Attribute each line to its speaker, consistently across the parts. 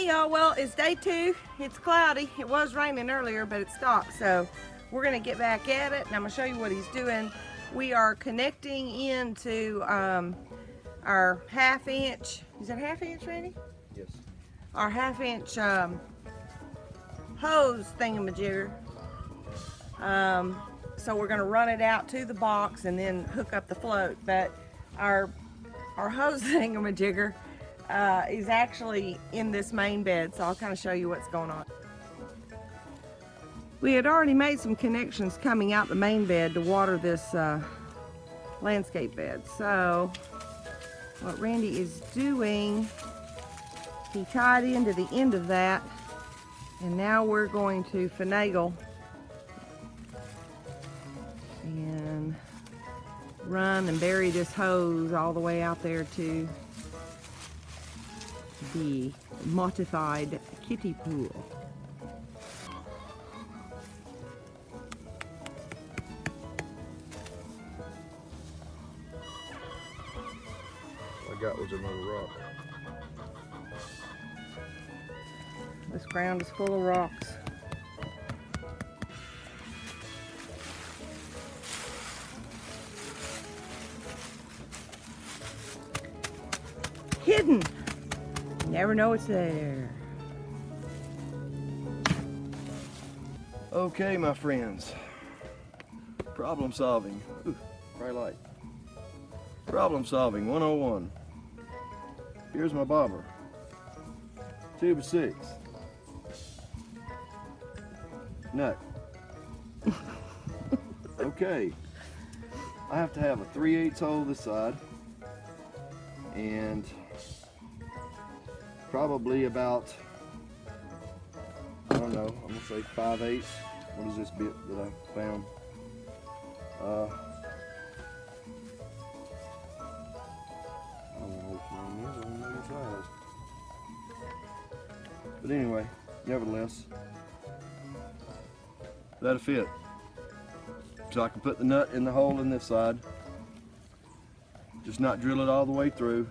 Speaker 1: Hey y'all, well it's day 2. It's cloudy. It was raining earlier, but it stopped. So we're gonna get back at it and I'm gonna show you what he's doing. We are connecting into our 1/2 inch. Is that 1/2 inch, Randy?
Speaker 2: Yes.
Speaker 1: Our 1/2 inch hose thingamajigger. So we're gonna run it out to the box and then hook up the float. But our hose thingamajigger is actually in this main bed, so I'll kind of show you what's going on. We had already made some connections coming out the main bed to water this landscape bed. So what Randy is doing, he tied into the end of that, and now we're going to finagle and run and bury this hose all the way out there to the modified kiddie pool.
Speaker 2: All I got was another rock.
Speaker 1: This ground is full of rocks. Hidden. You never know it's there.
Speaker 2: Okay, my friends. Problem solving. Ooh, bright light. Problem solving 101. Here's my bobber. Tube of 6. Nut. Okay. I have to have a 3/8 hole this side and probably about, I don't know, I'm gonna say 5/8. What is this bit that I found? I don't know which one it is, I don't know which size. But anyway, nevertheless, that'll fit. So I can put the nut in the hole in this side, just not drill it all the way through.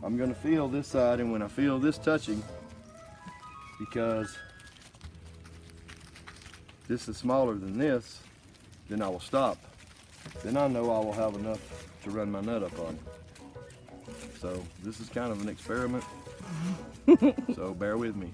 Speaker 2: I'm gonna feel this side, and when I feel this touching, because this is smaller than this, then I will stop. Then I know I will have enough to run my nut up on. So this is kind of an experiment, so bear with me.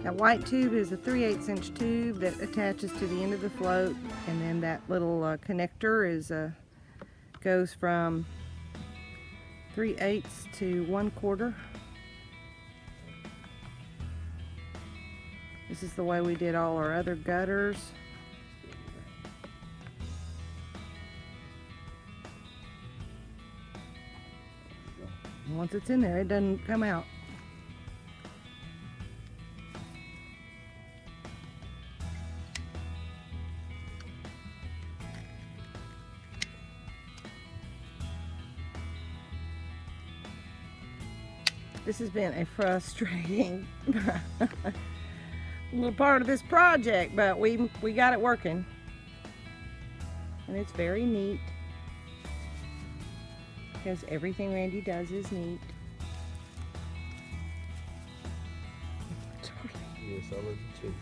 Speaker 1: That white tube is a 3/8 inch tube that attaches to the end of the float, and then that little connector is goes from 3/8 to 1/4. This is the way we did all our other gutters. And once it's in there, it doesn't come out. This has been a frustrating little part of this project, but we got it working. And it's very neat, because everything Randy does is neat.
Speaker 2: Yes, I love you too.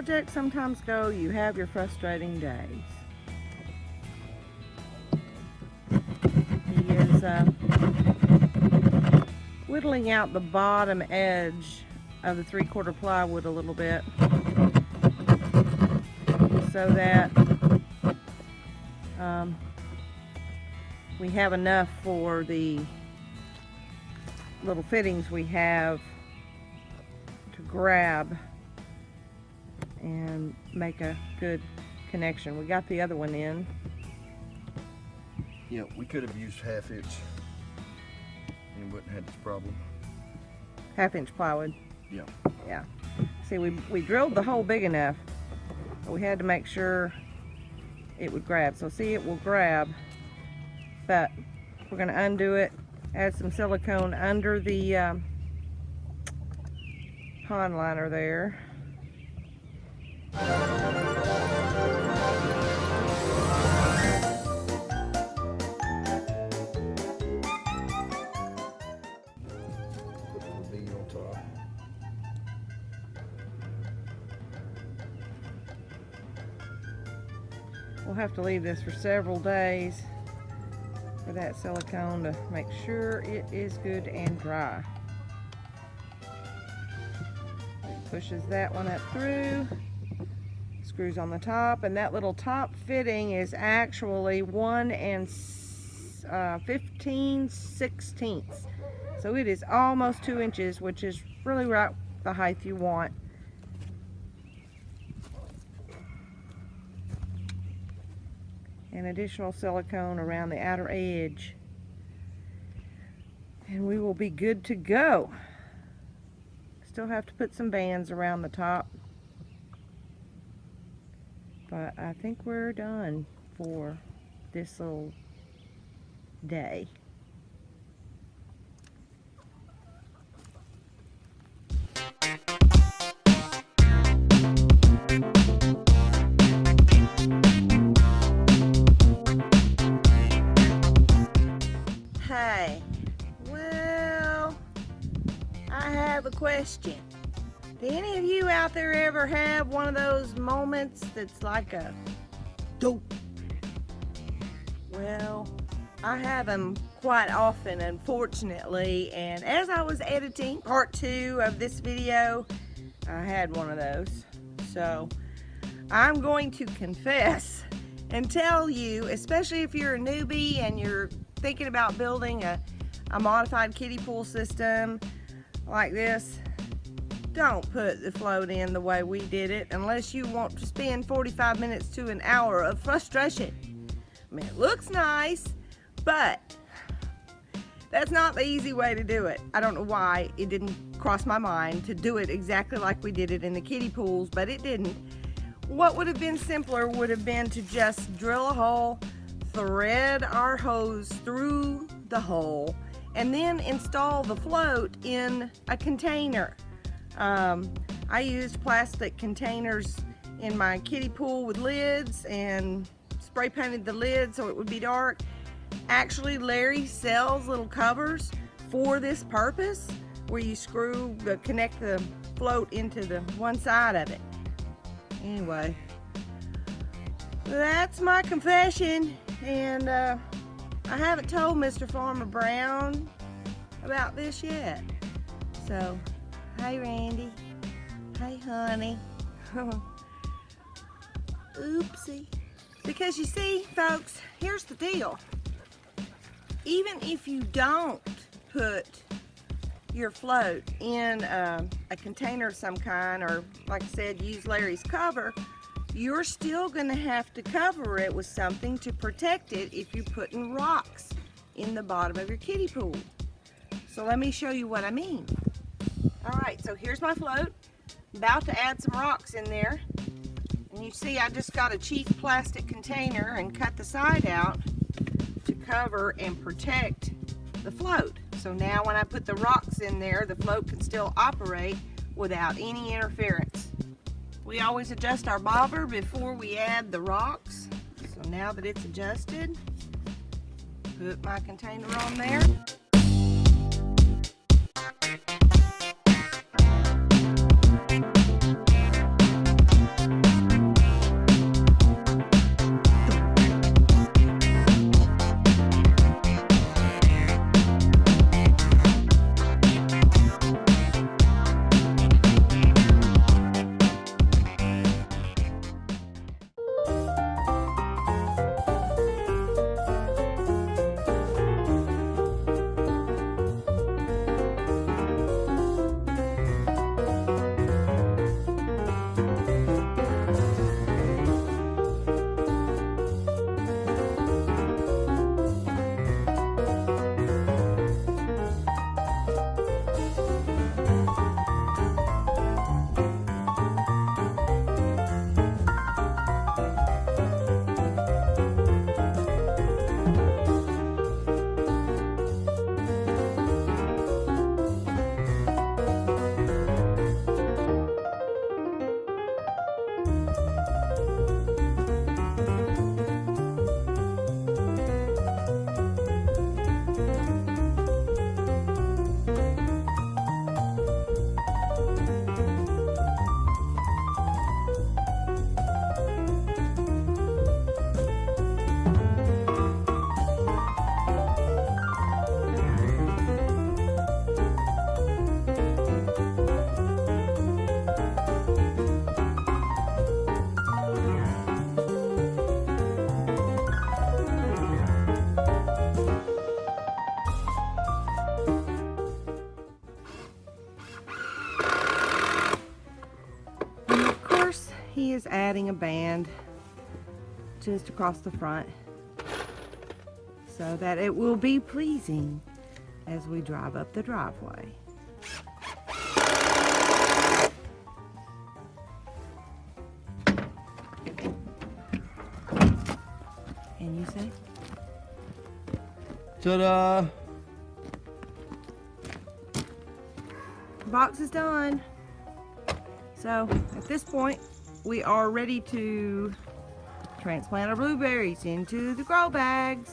Speaker 1: projects sometimes go, you have your frustrating days. He is whittling out the bottom edge of the 3/4 plywood a little bit so that we have enough for the little fittings we have to grab and make a good connection. We got the other one in.
Speaker 2: Yeah, we could have used 1/2 inch and wouldn't have this problem.
Speaker 1: 1/2 inch plywood.
Speaker 2: Yeah.
Speaker 1: Yeah. See, we drilled the hole big enough, but we had to make sure it would grab. So see, it will grab, but we're going to undo it, add some silicone under the pond liner there.
Speaker 2: Put a little bead on top.
Speaker 1: We'll have to leave this for several days for that silicone to make sure it is good and dry. It pushes that one up through, screws on the top, and that little top fitting is actually 1 15/16. So it is almost 2 inches, which is really right the height you want. And additional silicone around the outer edge, and we will be good to go. Still have to put some bands around the top, but I think we're done for this little day. Hey, well, I have a question. Do any of you out there ever have one of those moments that's like a dope? Well, I have them quite often, unfortunately, and as I was editing part 2 of this video, I had one of those. So I'm going to confess and tell you, especially if you're a newbie and you're thinking about building a modified kiddie pool system like this, don't put the float in the way we did it unless you want to spend 45 minutes to an hour of frustration. I mean, it looks nice, but that's not the easy way to do it. I don't know why it didn't cross my mind to do it exactly like we did it in the kiddie pools, but it didn't. What would have been simpler would have been to just drill a hole, thread our hose through the hole, and then install the float in a container. I used plastic containers in my kiddie pool with lids and spray painted the lid so it would be dark. Actually, Larry sells little covers for this purpose where you connect the float into the one side of it. Anyway, that's my confession, and I haven't told Mr. Farmer Brown about this yet. So, hey Randy, hey honey. Oopsie. Because you see, folks, here's the deal. Even if you don't put your float in a container of some kind, or like I said, use Larry's cover, you're still going to have to cover it with something to protect it if you're putting rocks in the bottom of your kiddie pool. So let me show you what I mean. Alright, so here's my float. About to add some rocks in there. And you see I just got a cheap plastic container and cut the side out to cover and protect the float. So now when I put the rocks in there, the float can still operate without any interference. We always adjust our bobber before we add the rocks. So now that it's adjusted, put my container on there. just adding a band just across the front so that it will be pleasing as we drive up the driveway. And you say?
Speaker 2: Ta-da!
Speaker 1: Box is done. So at this point, we are ready to transplant our blueberries into the grow bags.